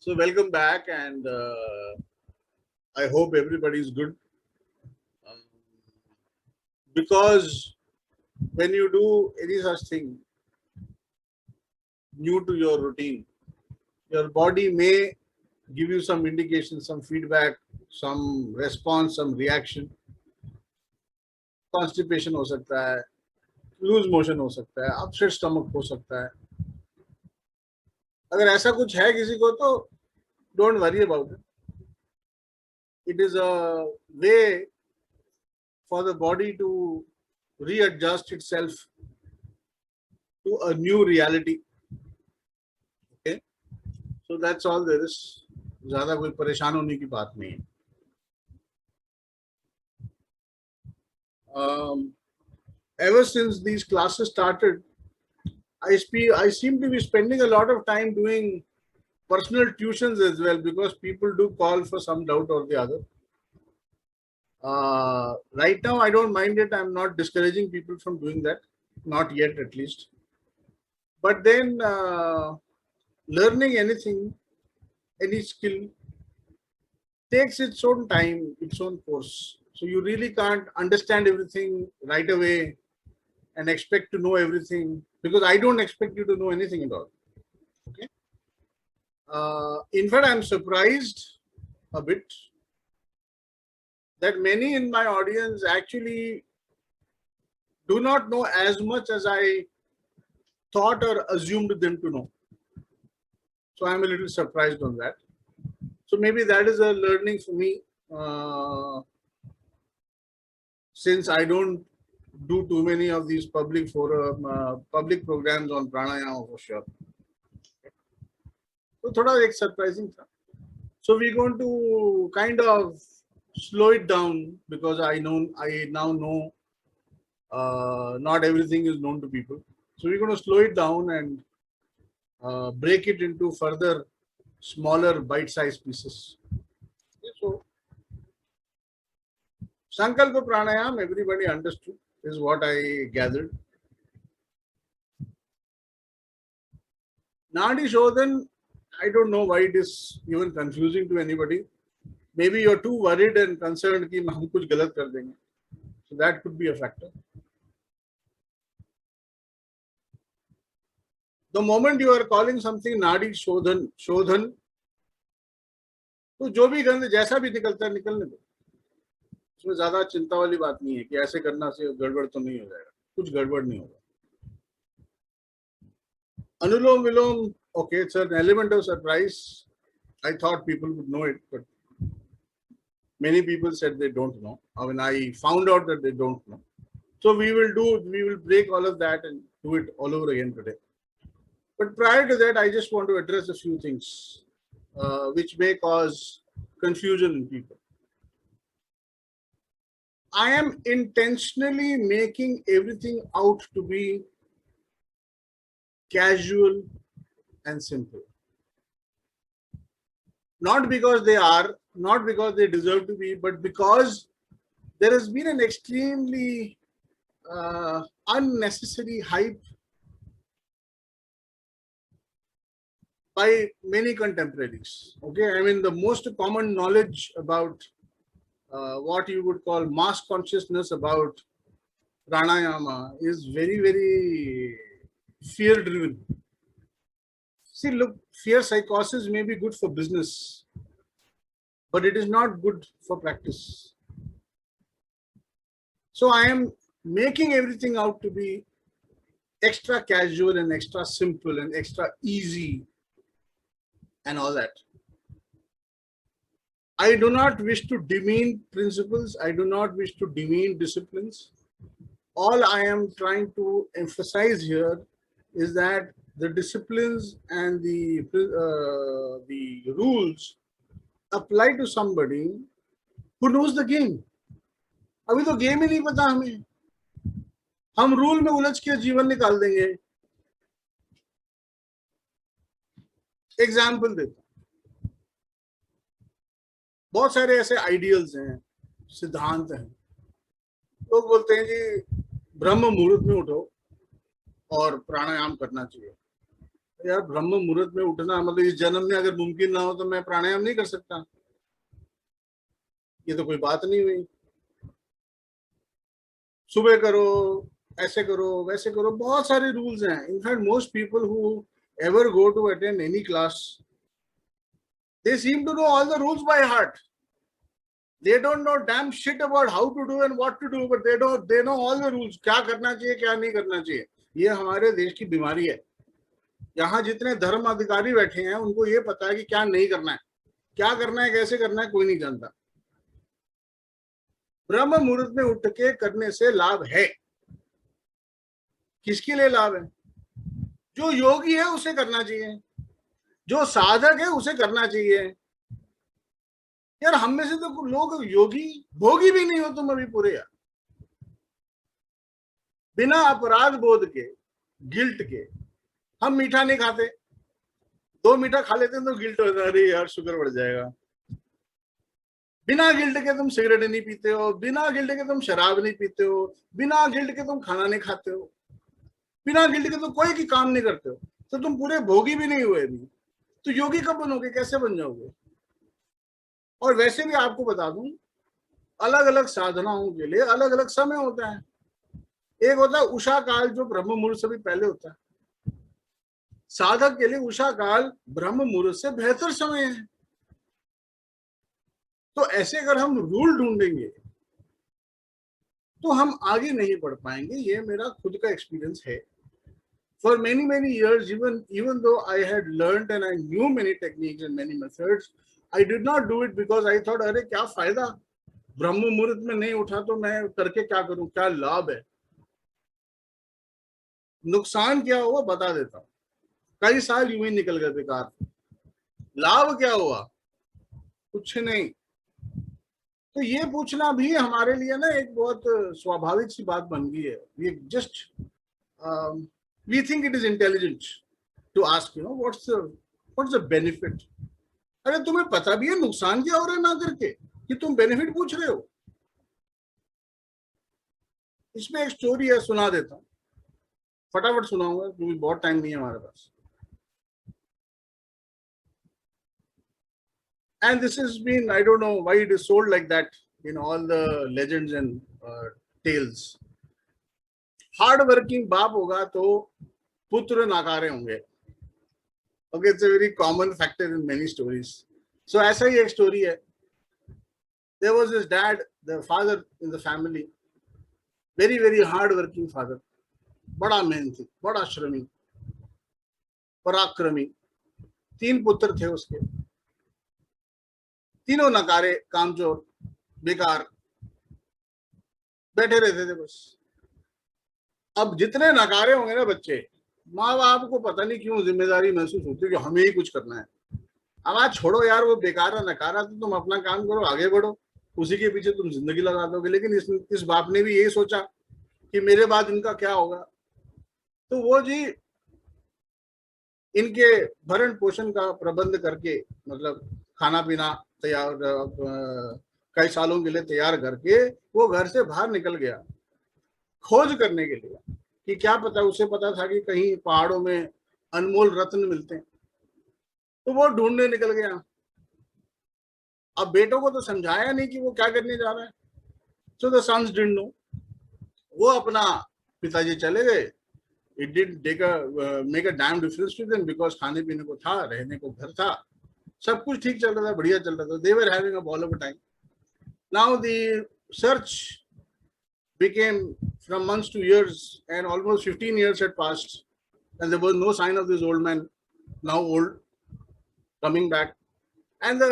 So welcome back, and I hope everybody is good. Um, because when you do any such thing new to your routine, your body may give you some indication, some feedback, some response, some reaction. Constipation हो सकता है, loose motion हो सकता है, upset stomach हो सकता है. अगर ऐसा कुछ है किसी को तो don't worry about it. It is a way for the body to readjust itself to a new reality. Okay, so that's all there is. ज़्यादा कोई परेशान होने की बात नहीं है. Ever since these classes started, I seem to be spending a lot of time doing personal tuitions as well, because people do call for some doubt or the other. Right now, I don't mind it. I'm not discouraging people from doing that, not yet at least. But then learning anything, any skill, takes its own time, its own course. So you really can't understand everything right away and expect to know everything, because I don't expect you to know anything at all. Okay. In fact, I'm surprised a bit that many in my audience actually do not know as much as I thought or assumed them to know. So I'm a little surprised on that. So maybe that is a learning for me, since I don't do too many of these public forum, public programs on pranayama for sure. So thoda ek surprising tha. So we're going to kind of slow it down, because I now know not everything is known to people. So we're going to slow it down and break it into further smaller bite-sized pieces. Okay, so Sankalpa Pranayam, everybody understood, is what I gathered. Nadi Shodhan, I don't know why it is even confusing to anybody. Maybe you're too worried and concerned कि हम कुछ गलत कर देंगे. So that could be a factor. The moment you are calling something Nadi Shodhan, तो जो भी गंद जैसा भी निकलता है निकलने दो. उसमें ज्यादा चिंता वाली बात नहीं है कि ऐसे करना से गड़बड़ तो नहीं हो जाएगा. कुछ गड़बड़ नहीं होगा. Anulom Vilom, okay, it's an element of surprise. I thought people would know it, but many people said they don't know. I mean, I found out that they don't know. So we will break all of that and do it all over again today. But prior to that, I just want to address a few things which may cause confusion in people. I am intentionally making everything out to be casual and simple. Not because they are, not because they deserve to be, but because there has been an extremely unnecessary hype by many contemporaries. Okay, I mean, the most common knowledge about what you would call mass consciousness about pranayama is very, very fear driven. See, look, fear psychosis may be good for business, but it is not good for practice. So I am making everything out to be extra casual and extra simple and extra easy and all that. I do not wish to demean principles. I do not wish to demean disciplines. All I am trying to emphasize here is that the disciplines and the rules apply to somebody who knows the game. अभी तो game ही नहीं पता हमें. हम rule में उलझ के जीवन निकाल देंगे. एग्जाम्पल देता हूं. बहुत सारे ऐसे आइडियल्स हैं, सिद्धांत हैं. लोग बोलते हैं जी ब्रह्म मुहूर्त में उठो और प्राणायाम करना चाहिए. यार ब्रह्म मुहूर्त में उठना मतलब इस जन्म में अगर मुमकिन ना हो तो मैं प्राणायाम नहीं कर सकता, ये तो कोई बात नहीं हुई। सुबह करो, ऐसे करो, वैसे करो, बहुत सारे रूल्स हैं। In fact most people who ever go to attend any class, they seem to know all the rules by heart. They don't know damn shit about how to do and what to do, but they know all the rules, क्या करना चाहिए क्या नहीं करना चाहिए। ये हमारे देश की बीमारी है। यहाँ जितने धर्म अधिकारी बैठे हैं उनको ये पता है कि क्या नहीं करना है, क्या करना है, कैसे करना है, कोई नहीं जानता। ब्रह्म मुहूर्त में उठ के करने से लाभ है। किसके लिए लाभ है? जो योगी है उसे करना चाहिए, जो साधक है उसे करना चाहिए। यार हम में से तो लोग योगी भोगी भी नहीं हो तुम अभी पूरे यार। बिना अपराध बोध के, गिल्ट के हम मीठा नहीं खाते। 2 मीठा खा लेते हैं तो गिल्ट होता है, अरे यार शुगर बढ़ जाएगा। बिना गिल्ट के तुम सिगरेट नहीं पीते हो, बिना गिल्ट के तुम शराब नहीं पीते हो, बिना गिल्ट के तुम खाना नहीं खाते हो, बिना गिल्ट के तो कोई की काम नहीं करते हो, तो तुम पूरे भोगी भी नहीं हुए अभी। तो योगी कब बनोगे, कैसे बन जाओगे? और वैसे भी आपको बता दूं, अलग अलग साधनाओं के लिए अलग अलग समय होता है। एक होता है उषा काल, जो ब्रह्म मुहूर्त से भी पहले होता है। साधक के लिए उषा काल ब्रह्म मुहूर्त से बेहतर समय है। तो ऐसे अगर हम रूल ढूंढेंगे तो हम आगे नहीं बढ़ पाएंगे। ये मेरा खुद का एक्सपीरियंस है। For many years, even though I had learned and I knew many techniques and many methods, I did not do it because I thought, अरे क्या फायदा, ब्रह्म मुहूर्त में नहीं उठा तो मैं करके क्या करूं, क्या लाभ है। नुकसान क्या हुआ बता देता हूं। कई साल यूं ही निकल गए बेकार। लाभ क्या हुआ? कुछ नहीं। तो ये पूछना भी हमारे लिए ना एक बहुत स्वाभाविक सी बात बन गई है। ये just we think it is intelligent to ask, what's the benefit। अरे तुम्हें पता भी है नुकसान क्या हो रहा है ना करके, कि तुम बेनिफिट पूछ रहे हो। इसमें एक स्टोरी है, सुना देता हूँ, फटाफट सुनाऊंगा क्योंकि बहुत टाइम नहीं है हमारे पास। And this has been, I don't know why it is sold like that in all the legends and tales। Hard working बाप होगा तो पुत्र नाकारे होंगे। Okay, it's a very common factor in many stories. So ऐसा ही एक story है। There was this dad, the father in the family, very very hard working father, बड़ा मेहनती, बड़ा श्रमी, पराक्रमी। 3 पुत्र थे उसके, तीनों नकारे, कामचोर, बेकार, बैठे रहते थे बस। अब जितने नकारे होंगे ना बच्चे, माँ बाप को पता नहीं क्यों जिम्मेदारी महसूस होती है कि हमें ही कुछ करना है। अब आज छोड़ो यार वो बेकार नकारा, तो तुम अपना काम करो, आगे बढ़ो, उसी के पीछे तुम जिंदगी लगा दोगे। लेकिन इस बाप ने भी यही सोचा कि मेरे बाद इनका क्या होगा। तो वो जी इनके भरण पोषण का प्रबंध करके, मतलब खाना पीना तैयार कई सालों के लिए तैयार करके वो घर से बाहर निकल गया खोज करने के लिए, कि क्या पता, उसे पता था कि कहीं पहाड़ों में अनमोल रत्न मिलते हैं। तो वो ढूंढने निकल गया। अब बेटों को तो समझाया नहीं कि वो क्या करने जा रहा है। So the sons didn't know. वो अपना, पिताजी चले गए। It did make a damn difference to them, because खाने पीने को था, रहने को घर था, सब कुछ ठीक चल रहा था, बढ़िया चल रहा था। They were having a ball of a time. Now the search became from months to years, and almost 15 years had passed, and there was no sign of this old man, now old, coming back. And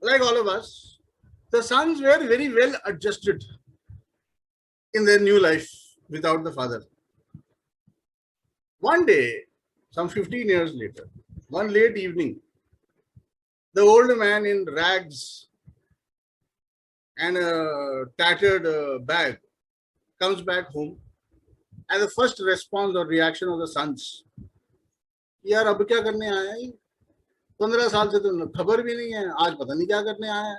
like all of us, the sons were very well adjusted in their new life without the father. One day, some 15 years later, one late evening, the old man in rags and a tattered bag comes back home, and the first response or reaction of the sons, यार अब क्या करने आया है, 15 साल से तो खबर भी नहीं है, आज पता नहीं क्या करने आया है।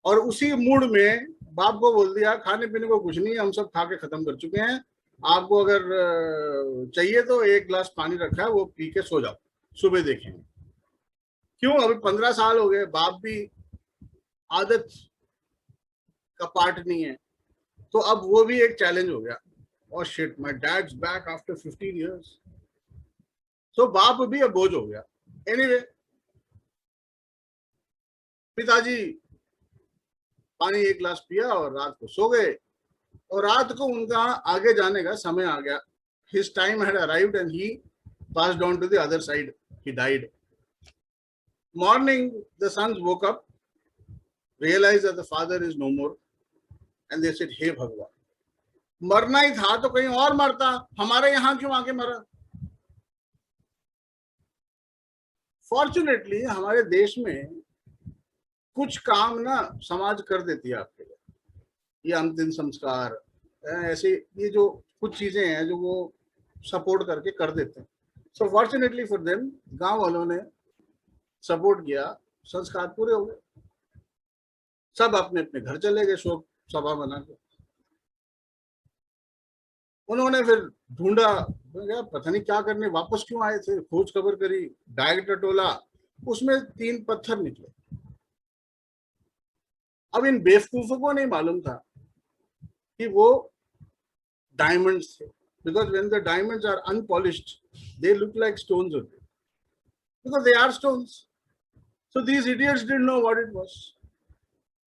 और उसी मूड में बाप को बोल दिया, खाने पीने को कुछ नहीं, हम सब खा के खत्म कर चुके हैं, आपको अगर चाहिए तो एक गिलास पानी रखा है, वो पी के सो जाओ, सुबह देखेंगे। क्यों? अभी 15 साल हो गए, बाप भी आदत का पार्ट नहीं है, तो अब वो भी एक चैलेंज हो गया। और shit, my dad's back after 15 years। तो बाप भी अब बोझ हो गया। एनीवे, पिताजी पानी एक गिलास पिया और रात को सो गए। और रात को उनका आगे जाने का समय आ गया। His time had arrived and he passed on to the other side. He died. Morning, the sons woke up, realized that the father is no more, and they said, "Hey भगवान, मरना ही था तो कहीं और मरता, हमारे यहाँ क्यों आके मरा?" फॉर्चुनेटली हमारे देश में कुछ काम ना समाज कर देती है आपके लिए। ये अंतिम संस्कार, ऐसे ये जो कुछ चीजें हैं जो वो सपोर्ट करके कर देते हैं। सो फॉर्चुनेटली फॉर देम, गांव वालों ने सपोर्ट किया, संस्कार पूरे हो गए, सब अपने अपने घर चले गए शोक सभा बना के। उन्होंने फिर ढूंढा, पता नहीं क्या करने वापस क्यों आए थे, खोज खबर करी, डायरेक्ट टटोला, उसमें 3 पत्थर निकले। अब इन बेवकूफों को नहीं मालूम था कि वो डायमंड्स थे, because when the diamonds are unpolished they look like stones only, because they are stones. So these idiots didn't know what it was.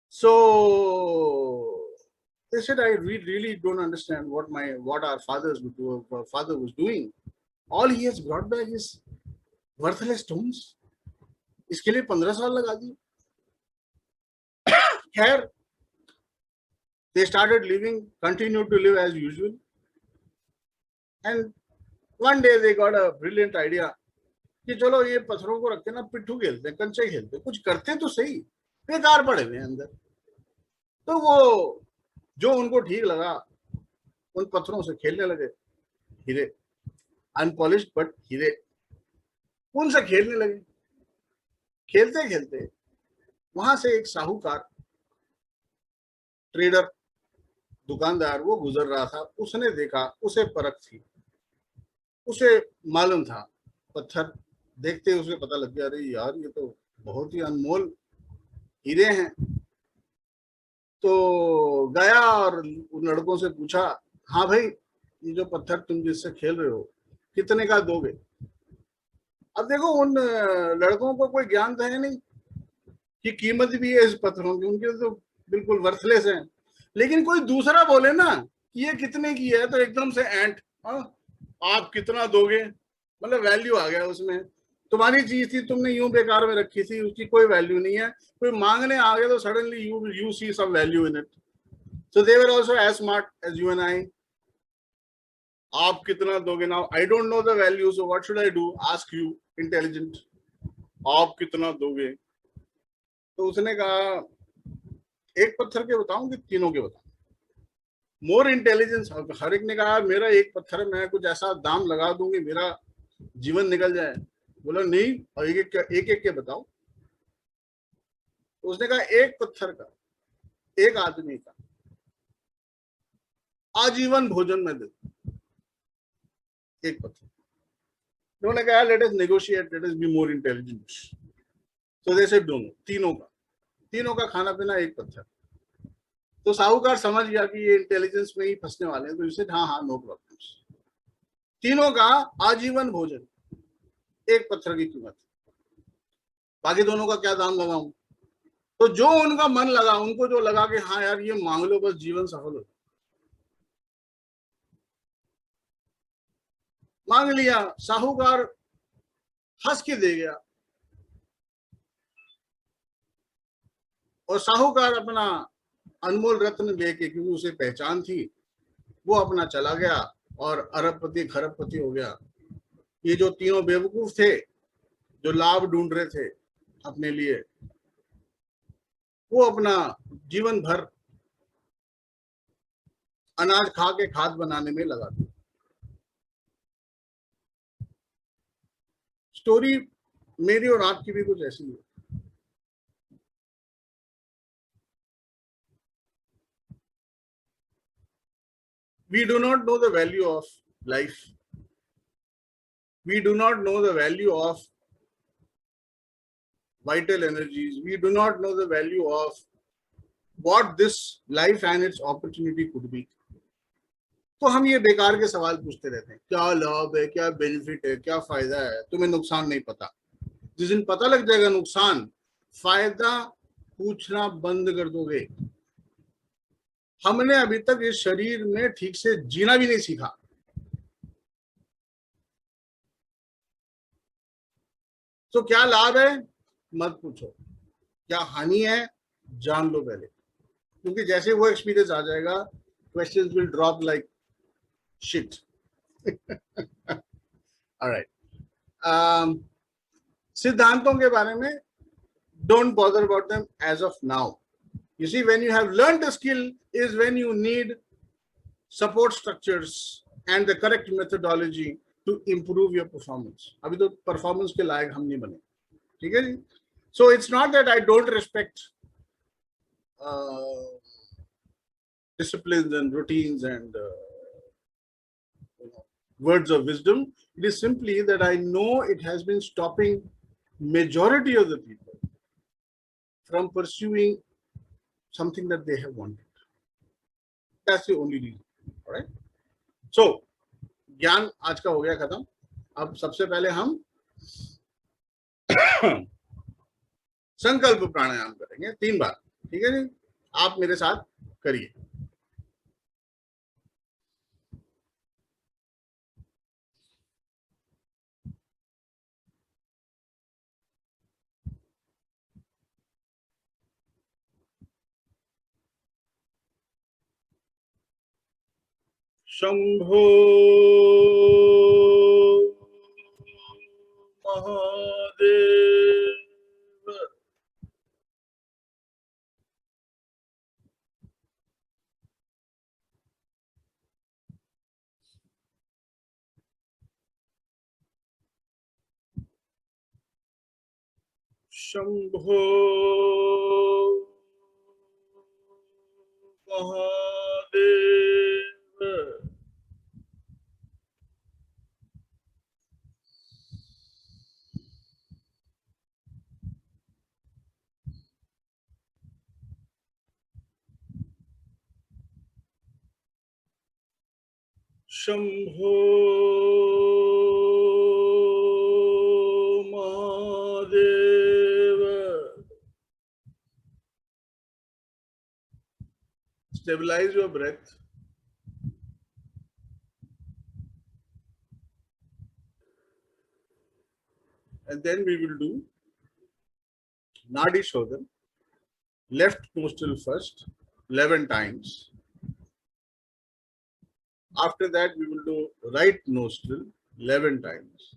So they said, we really don't understand what our father was doing. All he has brought back is worthless stones. इसके लिए 15 साल लगा दिए। खैर, they started continued to live as usual, and one day they got a brilliant idea कि चलो ये पत्थरों को रख के ना पिट्ठू खेलते, कंचे खेलते, कुछ करते तो सही, बेकार पड़े हुए अंदर। तो वो जो उनको ठीक लगा उन पत्थरों से खेलने लगे। हीरे, अनपॉलिश्ड बट हीरे, उनसे खेलने लगे। खेलते खेलते वहां से एक साहूकार, ट्रेडर, दुकानदार वो गुजर रहा था। उसने देखा, उसे परख थी, उसे मालूम था पत्थर देखते ही उसे पता लग गया, अरे यार ये तो बहुत ही अनमोल हीरे हैं। तो गया और उन लड़कों से पूछा, हाँ भाई, ये जो पत्थर तुम जिससे खेल रहे हो कितने का दोगे? अब देखो, उन लड़कों को कोई ज्ञान तो है नहीं कि कीमत भी है इस पत्थरों की, उनके तो बिल्कुल वर्थलेस हैं। लेकिन कोई दूसरा बोले ना कि ये कितने की है, तो एकदम से एंट, आप कितना दोगे, मतलब वैल्यू आ गया उसमें। तुम्हारी चीज थी, तुमने यूं बेकार में रखी थी, उसकी कोई वैल्यू नहीं है। कोई मांगने आ गया तो suddenly you see some value in it. So they were also as smart as you and I. आप कितना दोगे? Now I don't know the value, so what should I do? Ask you intelligent, आप कितना दोगे? तो उसने कहा, एक पत्थर के बताऊं कि तीनों के बताऊं? मोर इंटेलिजेंस। हर एक ने कहा, मेरा एक पत्थर, मैं कुछ ऐसा दाम लगा दूंगी मेरा जीवन निकल जाए। बोला नहीं, और एक एक के बताओ। तो उसने कहा, एक पत्थर का, एक आदमी का आजीवन भोजन में दे, एक पत्थर। उन्होंने कहा, let us negotiate, let us be more intelligent. तो जैसे दोनों, तीनों का खाना पीना एक पत्थर। तो साहूकार समझ गया कि ये इंटेलिजेंस में ही फंसने वाले हैं, तो इसे हाँ हाँ नो प्रॉब्लम्स। तीनों का आजीवन भोजन, एक पत्थर की कीमत। बाकी दोनों का क्या दाम लगाऊं? तो जो उनका मन लगा, उनको जो लगा कि हाँ यार ये मांग लो, बस जीवन सफल हो, मांग लिया। साहूकार हंस के दे गया, और साहूकार अपना अनमोल रत्न लेके, क्योंकि उसे पहचान थी, वो अपना चला गया और अरबपति खरबपति हो गया। ये जो तीनों बेवकूफ थे, जो लाभ ढूंढ रहे थे अपने लिए, वो अपना जीवन भर अनाज खा के खाद बनाने में लगा था। स्टोरी मेरी और आपकी भी कुछ ऐसी है। We do not know the value of life. We do not know the value of vital energies. We do not know the value of what this life and its opportunity could be. तो हम ये बेकार के सवाल पूछते रहते हैं, क्या लाभ है, क्या बेनिफिट है, क्या फायदा है, तुम्हें नुकसान नहीं पता. जिस दिन पता लग जाएगा नुकसान, फायदा पूछना बंद कर दोगे. हमने अभी तक इस शरीर में ठीक से जीना भी नहीं सीखा. तो क्या लाभ है मत पूछो, क्या हानि है जान लो पहले, क्योंकि जैसे वो एक्सपीरियंस आ जाएगा, questions will drop like shit. Alright. सिद्धांतों के बारे में don't bother about them as of now. You see, when you have learned a skill is when you need support structures and the correct methodology to improve your performance. अभी तो performance के लायक हम नहीं बने, ठीक है जी? So it's not that I don't respect disciplines and routines and words of wisdom. It is simply that I know it has been stopping majority of the people from pursuing something that they have wanted. That's the only reason. All right. So, ज्ञान आज का हो गया खत्म. अब सबसे पहले हम संकल्प प्राणायाम करेंगे 3 बार. ठीक है जी? आप मेरे साथ करिए. Shambho Mahadev. Shambho Mahadev. Shambho Mahadev. Stabilize your breath. And then we will do Nadi Shodhan, left nostril first, 11 times. After that, we will do right nostril 11 times.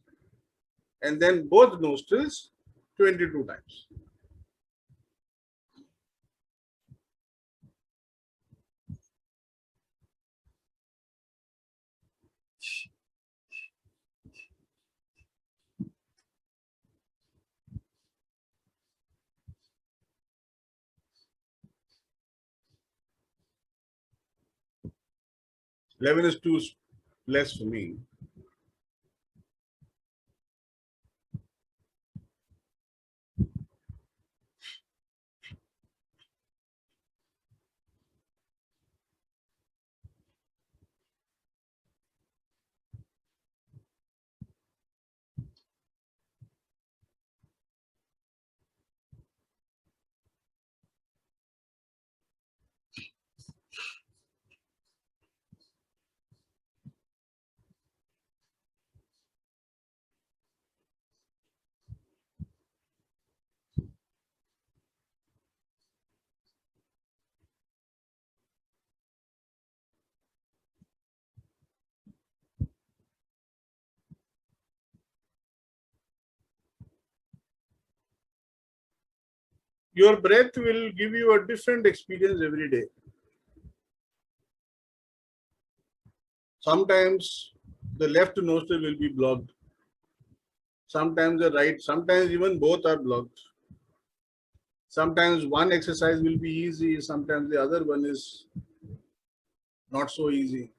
And then both nostrils 22 times. Eleven is too less for me. Your breath will give you a different experience every day. Sometimes the left nostril will be blocked. Sometimes the right, sometimes even both are blocked. Sometimes one exercise will be easy, sometimes the other one is not so easy.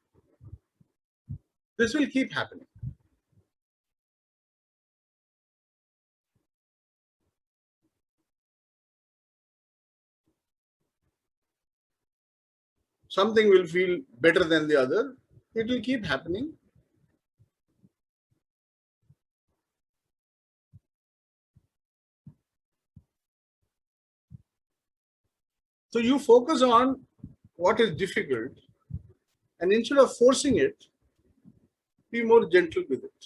This will keep happening. Something will feel better than the other. It will keep happening. So you focus on what is difficult, and instead of forcing it, be more gentle with it.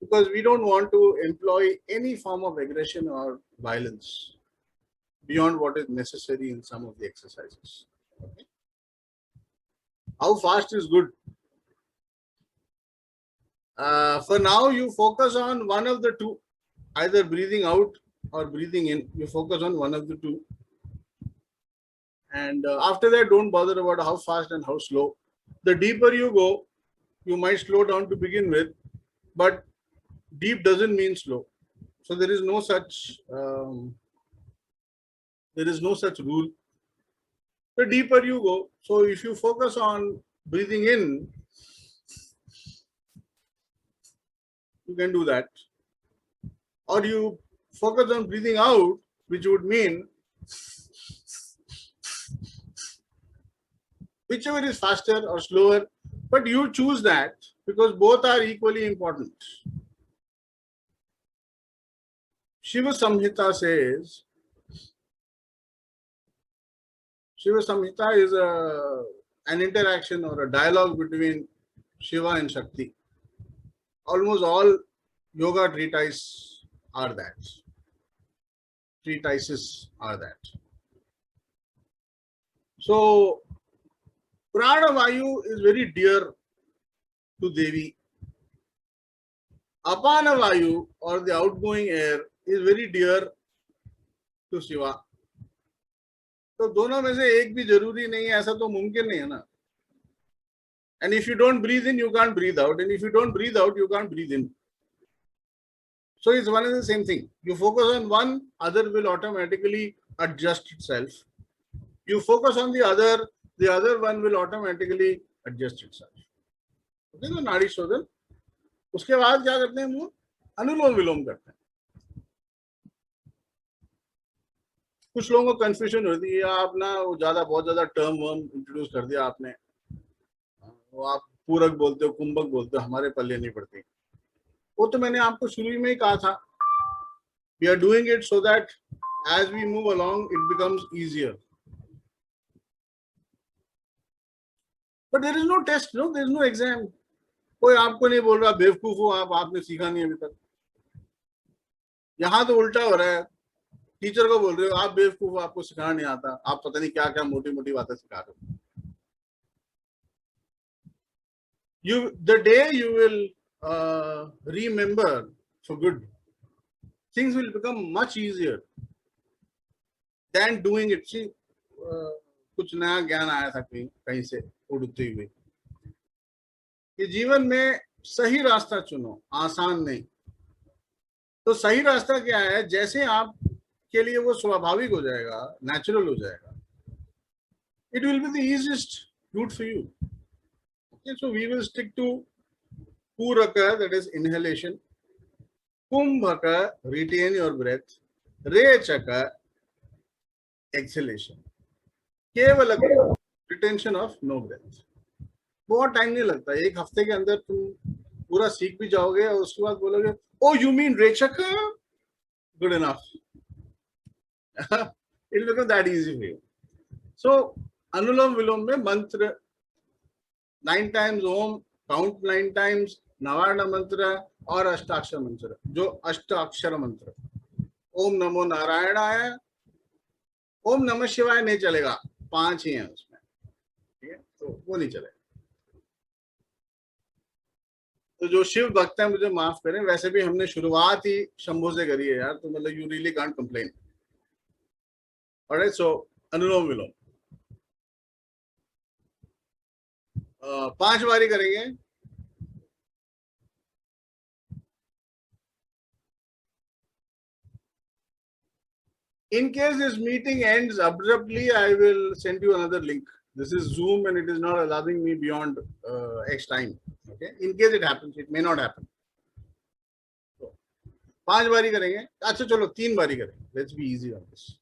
Because we don't want to employ any form of aggression or violence beyond what is necessary in some of the exercises. Okay? How fast is good? For now, you focus on one of the two, either breathing out or breathing in. You focus on one of the two. And after that, don't bother about how fast and how slow. The deeper you go, you might slow down to begin with, but deep doesn't mean slow. So there is no such rule. The deeper you go, so if you focus on breathing in, you can do that. Or you focus on breathing out, which would mean whichever is faster or slower, but you choose that because both are equally important. Shiva Samhita says, Shiva Samhita is an interaction or a dialogue between Shiva and Shakti. Almost all yoga treatises are that. So, Prana Vayu is very dear to Devi. Apana Vayu, or the outgoing air, is very dear to Shiva. तो दोनों में से एक भी जरूरी नहीं है, ऐसा तो मुमकिन नहीं है ना. And if you don't breathe in, you can't breathe out. And if you don't breathe out, you can't breathe in. So it's one and the same thing. You focus on one, other will automatically adjust itself. You focus on the other one will automatically adjust itself. Okay, तो नाड़ी शोधन. उसके बाद क्या करते हैं, वो अनुलोम विलोम करते हैं. कुछ लोगों को कंफ्यूजन होती है, आप ना वो बहुत ज्यादा टर्म वर्म इंट्रोड्यूस कर दिया आपने, वो आप पूरक बोलते हो, कुंभक बोलते हो, हमारे पल्ले नहीं पड़ती. वो तो मैंने आपको शुरू में ही कहा था. We are doing it so that as we move along, it becomes easier. But there is no test, no, there is no exam. कोई आपको नहीं बोल रहा बेवकूफ हो आप, आपने सीखा नहीं अभी तक. यहाँ तो उल्टा हो रहा है. टीचर को बोल रहे हो आप बेवकूफ हो, आपको सिखाना नहीं आता, आप पता नहीं क्या क्या मोटी मोटी बातें सिखा रहे हो. The day you will remember for good, things will become much easier than doing it. See, कुछ नया ज्ञान आया था कहीं से उड़ते हुए कि जीवन में सही रास्ता चुनो, आसान नहीं. तो सही रास्ता क्या है, जैसे आप के लिए वो स्वाभाविक हो जाएगा, नेचुरल हो जाएगा, it will be the easiest route for you. Okay, so we will stick to Puraka, that is inhalation, Kumbhaka, retain your breath, Rechaka, exhalation, Kevalaka, retention of no breath. बहुत टाइम नहीं लगता, एक हफ्ते के अंदर तुम पूरा सीख भी जाओगे और उसके बाद बोलोगे ओ यू मीन रेचका, good enough. It will become that easy for you. So Anulom Vilom में मंत्र 9 times ओम, काउंट 9 times, नवार्ण मंत्र और अष्टाक्षर मंत्र. जो अष्टाक्षर मंत्र, ओम नमो नारायणाय, ओम नमः शिवाय नहीं चलेगा, 5 ही हैं उसमें. ठीक है, तो वो नहीं चलेगा. तो जो शिव भक्त है मुझे माफ करें, वैसे भी हमने शुरुआत ही शंभू से करी है यार, तो मतलब you really can't complain. Alright, so Anulom Vilom 5 बारी करेंगे. In case this meeting ends abruptly, I will send you another link. This is Zoom and it is not allowing me beyond X time. Okay. In case it happens, it may not happen. So, 5 बारी करेंगे. अच्छा चलो 3 बारी करेंगे. Let's be easy on this.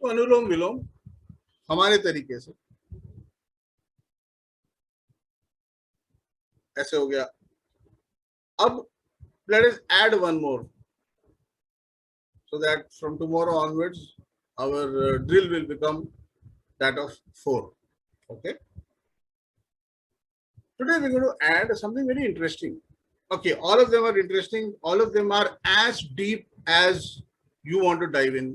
तो अनुलोम विलोम हमारे तरीके से ऐसे हो गया. अब let us add one more so that from tomorrow onwards our drill will become that of 4. Okay. Today we're going to add something very interesting. Okay, all of them are interesting. All of them are as deep as you want to dive in.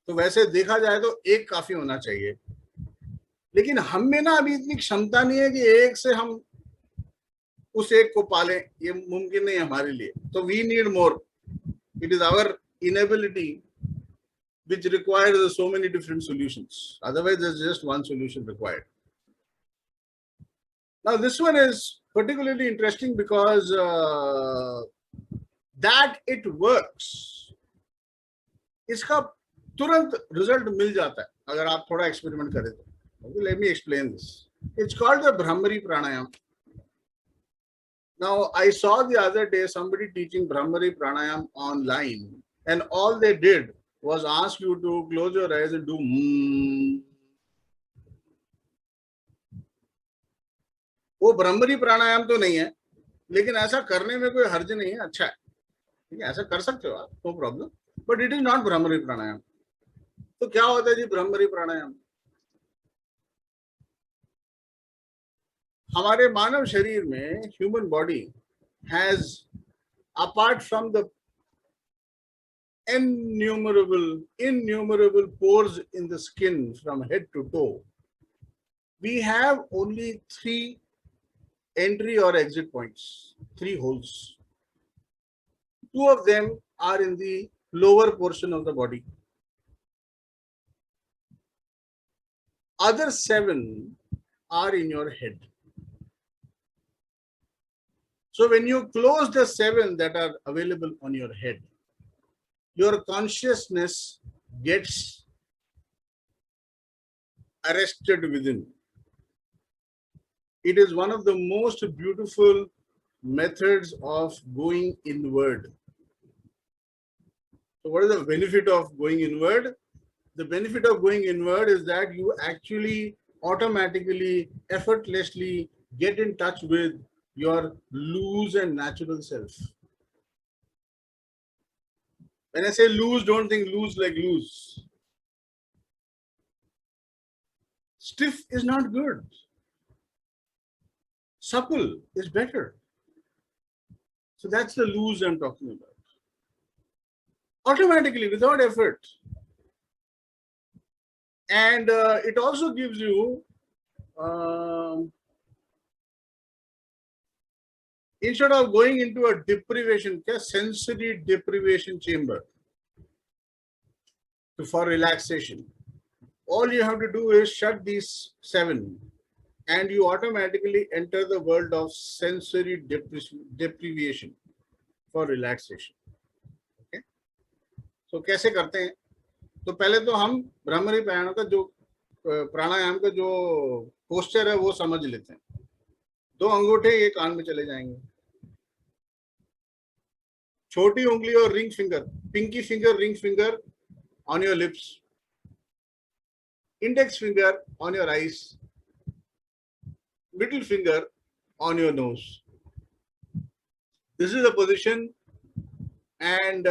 तो वैसे देखा जाए तो एक काफी होना चाहिए, लेकिन हम में ना अभी इतनी क्षमता नहीं है कि एक से हम उस एक को पालें. ये मुमकिन नहीं हमारे लिए. तो we need more. It is our inability which requires so many different solutions. Otherwise, there's just one solution required. Now, this one is particularly interesting because that it works. इसका तुरंत रिजल्ट मिल जाता है अगर आप थोड़ा एक्सपेरिमेंट करें तो. Okay, let me explain this. It's called the Brahmari Pranayam. Now, I saw the other day somebody teaching Brahmari Pranayam online, and all they did was ask you to close your eyes and do वो ब्रह्मरी प्राणायाम तो नहीं है, लेकिन ऐसा करने में कोई हर्ज नहीं है. अच्छा है, ठीक है, ऐसा कर सकते हो आप, no problem, but it is not Bhramari pranayama. तो क्या होता है जी ब्रह्मरी प्राणायाम? हमारे मानव शरीर में human body has apart from the innumerable pores in the skin from head to toe, we have only 3 entry or exit points, 3 holes. 2 of them are in the lower portion of the body. Other 7 are in your head. So when you close the 7 that are available on your head, your consciousness gets arrested within. It is one of the most beautiful methods of going inward. So what is the benefit of going inward? The benefit of going inward is that you actually automatically, effortlessly get in touch with your loose and natural self. When I say loose, don't think loose like loose. Stiff is not good. Supple is better. So that's the loose I'm talking about. Automatically, without effort. And it also gives you, instead of going into a deprivation, sensory deprivation chamber for relaxation, all you have to do is shut these 7 and you automatically enter the world of sensory deprivation for relaxation. Okay? So कैसे करते हैं? तो पहले तो हम भ्रामरी प्राणायाम का जो posture है वो समझ लेते हैं. 2 अंगूठे ये कान में चले जाएंगे. छोटी उंगली और ring finger, pinky finger, ring finger on your lips, index finger on your eyes, middle finger on your nose. This is the position, and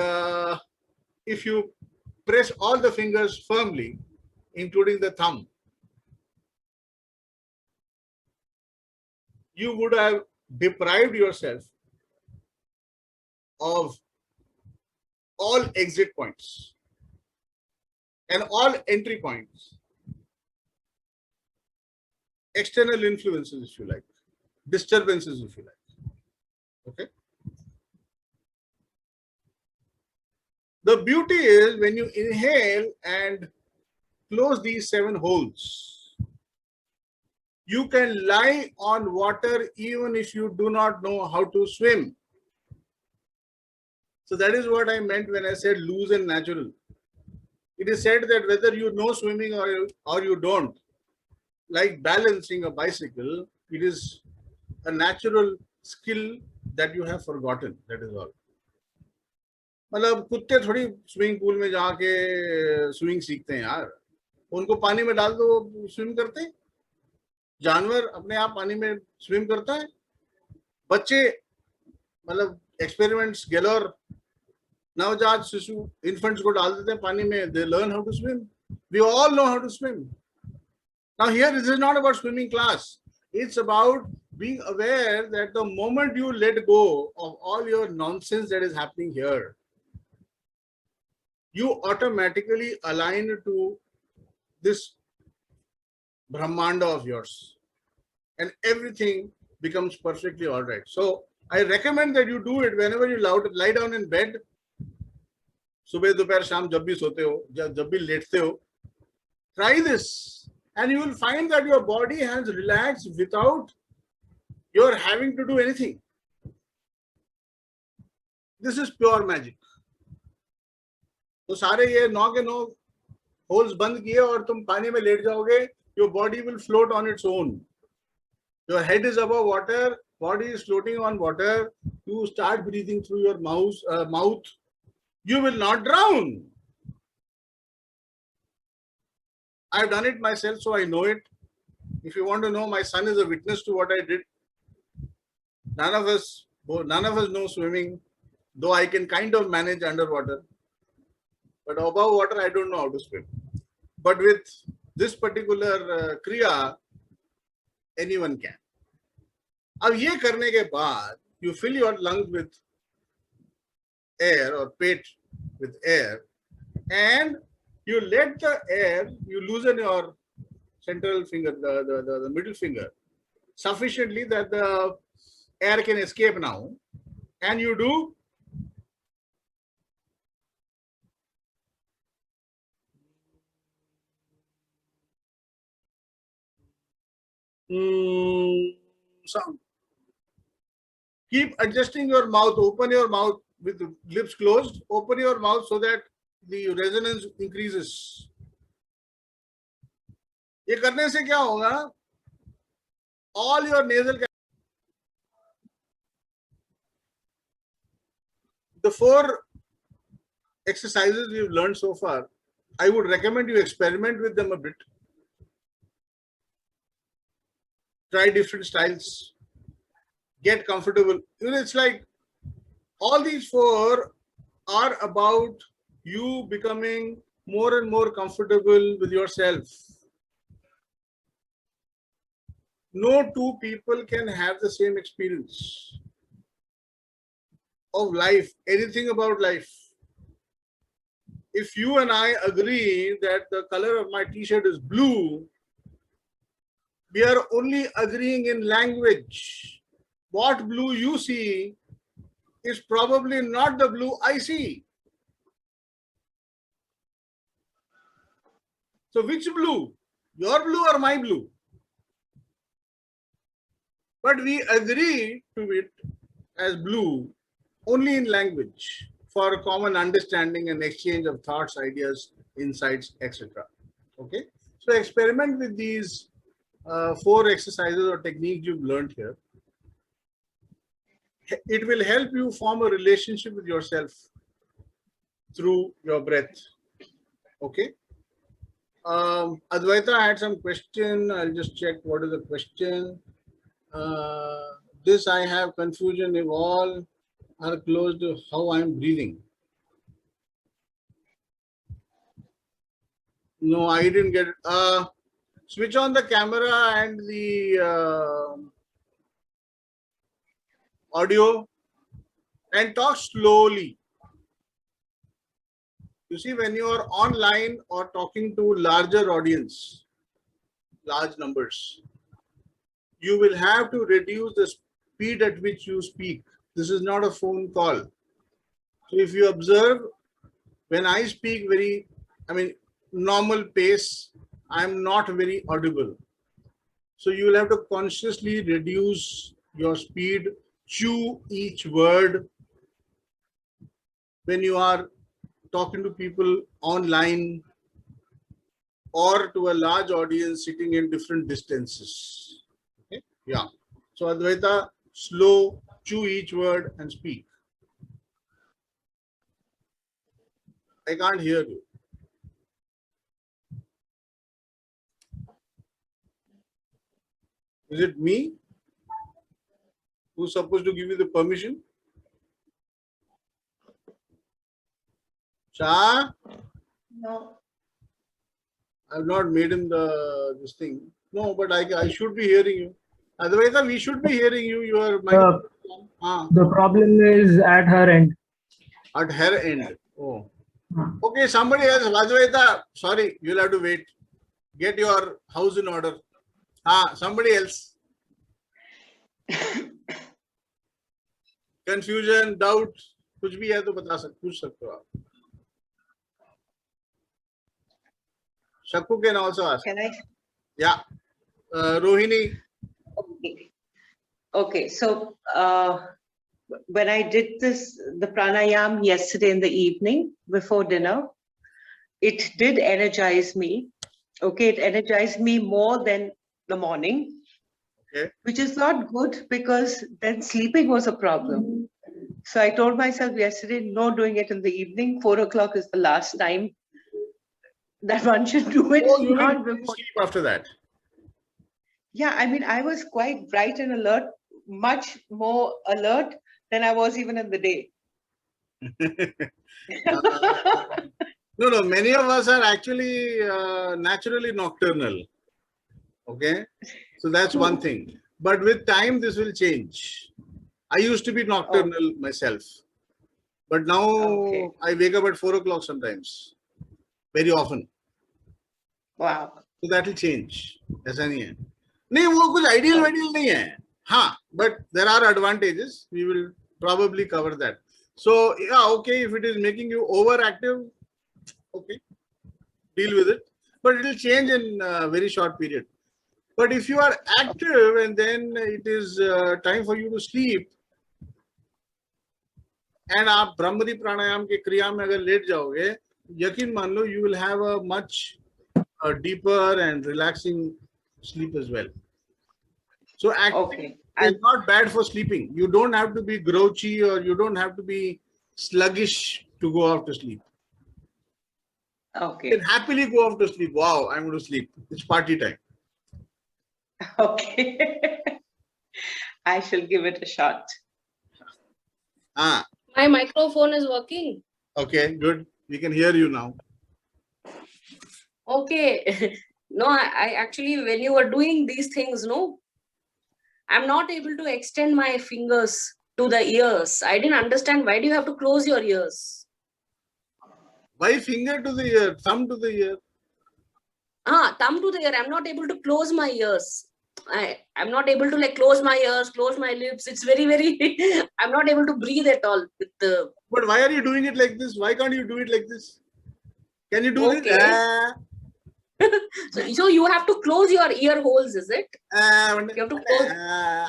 if you press all the fingers firmly, including the thumb, you would have deprived yourself of all exit points and all entry points, external influences, if you like, disturbances, if you like. Okay. The beauty is when you inhale and close these 7 holes, you can lie on water even if you do not know how to swim. So that is what I meant when I said loose and natural. It is said that whether you know swimming or you don't, like balancing a bicycle, it is a natural skill that you have forgotten. That is all. मतलब कुत्ते थोड़ी swimming pool में जाके swimming सीखते हैं यार. उनको पानी में डाल दो वो स्विम करते हैं. जानवर अपने आप पानी में स्विम करता है. बच्चे मतलब एक्सपेरिमेंट्स गैलोर नवजात शिशु इन्फेंट्स को डाल देते हैं पानी में. They learn how to swim. We all know how to swim. Now here this is not about swimming class. It's about being aware that the moment you let go of all your nonsense that is happening here, you automatically align to this Brahmanda of yours and everything becomes perfectly all right. So I recommend that you do it whenever you lie down in bed. सुबह दोपहर शाम जब भी सोते हो, जब भी लेटते हो, try this and you will find that your body has relaxed without your having to do anything. This is pure magic. तो सारे ये 9 के 9 होल्स बंद किए और तुम पानी में लेट जाओगे. Your body will float on its own. Your head is above water, body is floating on water. You start breathing through your mouth. You will not drown. I've done it myself, so I know it. If you want to know, my son is a witness to what I did. None of us know swimming, though I can kind of manage underwater. But above water, I don't know how to swim. But with this particular kriya, anyone can. अब ये करने के बाद, you fill your lungs with air or pet with air, and you let the air, you loosen your central finger, the middle finger, sufficiently that the air can escape now, and you do sound. Keep adjusting your mouth, open your mouth with the lips closed, open your mouth so that the resonance increases. ये करने से क्या होगा? All your nasal, the 4 exercises we've learned so far, I would recommend you experiment with them a bit. Try different styles. get comfortable. It's like all these four are about you becoming more and more comfortable with yourself. No two people can have the same experience of life, anything about life. If you and I agree that the color of my t-shirt is blue, we are only agreeing in language. What blue you see is probably not the blue I see. So which blue? Your blue or my blue? But we agree to it as blue only in language for common understanding and exchange of thoughts, ideas, insights, etc. Okay. So experiment with these 4 exercises or techniques you've learned here. It will help you form a relationship with yourself through your breath. Okay. Advaita had some question. I'll just check what is the question. This I have confusion if all are close to how I'm breathing. No, I didn't get it. Switch on the camera and the audio and talk slowly. You see, when you are online or talking to larger audience, large numbers, you will have to reduce the speed at which you speak. This is not a phone call. So if you observe, when I speak normal pace, I'm not very audible. So you will have to consciously reduce your speed, chew each word when you are talking to people online or to a large audience sitting in different distances. Okay? Yeah. So Advaita, slow, chew each word and speak. I can't hear you. Is it me who's supposed to give you the permission? Shah? No. I've not made him this thing. No, but I should be hearing you. Otherwise, we should be hearing you. You are the problem is at her end. At her end. Oh. Okay, somebody else. Advaita, sorry, you'll have to wait. Get your house in order. Somebody else. Confusion, doubt, कुछ भी है तो पूछ सकते हो आप. Shakku can also ask. Can I? Yeah. Rohini. Okay. So when I did the pranayam yesterday in the evening before dinner, it did energize me. Okay. It energized me more than the morning. Okay. Which is not good because then sleeping was a problem. So I told myself yesterday, no doing it in the evening. 4 o'clock is the last time that one should do it. Oh, you not before. Sleep after that? Yeah, I mean, I was quite bright and alert, much more alert than I was even in the day. No, many of us are actually naturally nocturnal. Okay, so that's one thing. But with time, this will change. I used to be nocturnal myself, but now I wake up at 4 o'clock sometimes, very often. Wow. So that will change. ऐसा नहीं है. नहीं वो कुछ ideal नहीं है. हाँ, but there are advantages. We will probably cover that. So yeah, okay, if it is making you overactive, okay, deal with it. But it will change in a very short period. But if you are active and then it is time for you to sleep, and आप ब्रह्मरी प्राणायाम के क्रिया में अगर late जाओगे, यकीन मान लो, you will have a much deeper and relaxing sleep as well. So acting is not bad for sleeping. You don't have to be grouchy or you don't have to be sluggish to go off to sleep. Okay. You can happily go off to sleep. Wow, I'm going to sleep. It's party time. Okay. I shall give it a shot. Ah, My microphone is working. okay, good. We can hear you now. Okay. No, I actually, when you were doing these things, no, I'm not able to extend my fingers to the ears. I didn't understand, why do you have to close your ears? Why finger to the ear, thumb to the ear? Thumb to the ear. I'm not able to close my ears. I'm not able to like close my ears, close my lips. It's very, very, I'm not able to breathe at all with the. But why are you doing it like this? Why can't you do it like this? Can you do Okay. this? Ah, So you have to close your ear holes, is it? ah, You have to close. ah,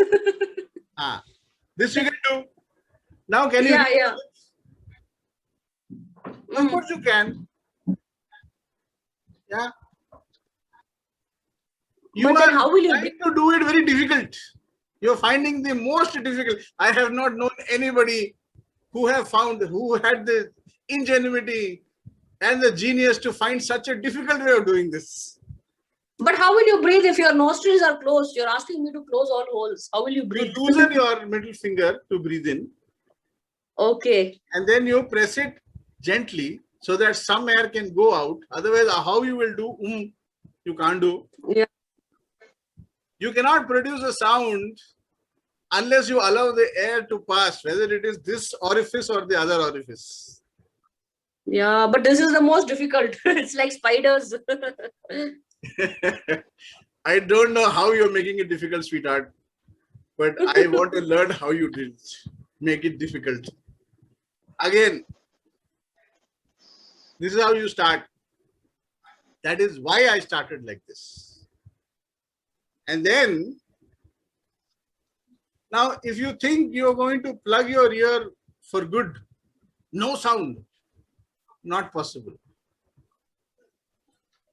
ah. This you can do. Now can you? Yeah, yeah. Of course you can. Yeah. You But then are how will you trying to do it very difficult. You're finding the most difficult. I have not known anybody who had the ingenuity and the genius to find such a difficult way of doing this. But how will you breathe if your nostrils are closed? You're asking me to close all holes. How will you You breathe? loosen your middle finger to breathe in, Okay. and then you press it gently so that some air can go out. Otherwise, how you will do? You can't do. Yeah. You cannot produce a sound unless you allow the air to pass, whether it is this orifice or the other orifice. Yeah, but this is the most difficult. It's like spiders. I don't know how you're making it difficult, sweetheart, but I want to learn how you did make it difficult. Again, this is how you start. That is why I started like this. And then, now if you think you're going to plug your ear for good, no sound, not possible.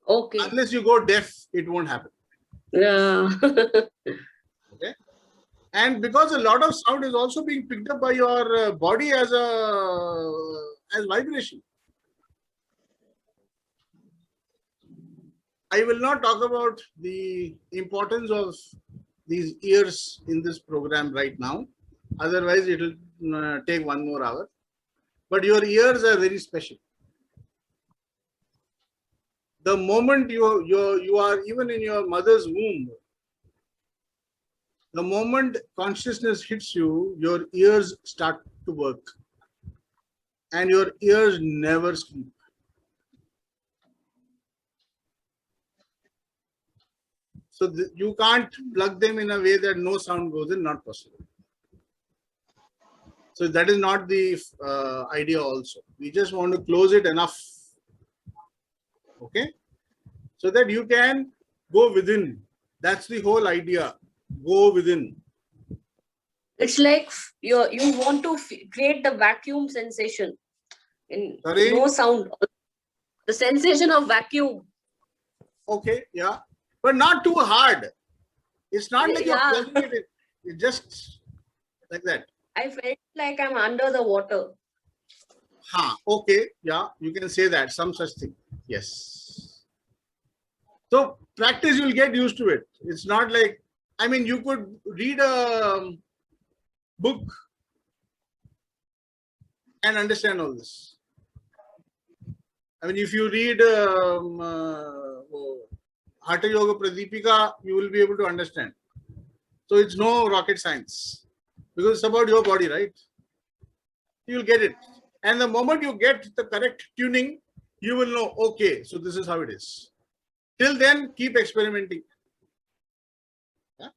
Okay. Unless you go deaf, it won't happen. Yeah. Okay. And because a lot of sound is also being picked up by your body as vibration. I will not talk about the importance of these ears in this program right now. Otherwise, it will take 1 more hour. But your ears are very special. The moment you are even in your mother's womb, the moment consciousness hits you, your ears start to work. And your ears never sleep. So you can't plug them in a way that no sound goes in, not possible. So that is not the idea also. We just want to close it enough. Okay? So that you can go within. That's the whole idea. Go within. It's like you want to create the vacuum sensation in Sorry? no sound. The sensation of vacuum. Okay, yeah. But not too hard. It's not like you're Yeah. plugging it in. It's just like that. I felt like I'm under the water. Okay, yeah, you can say that. Some such thing. Yes. So practice, you'll get used to it. It's not like, I mean, you could read a book and understand all this. I mean, if you read Hatha Yoga Pradipika, you will be able to understand. So it's no rocket science because it's about your body, right? You'll get it. And the moment you get the correct tuning, you will know, okay, so this is how it is. Till then, keep experimenting. Yeah?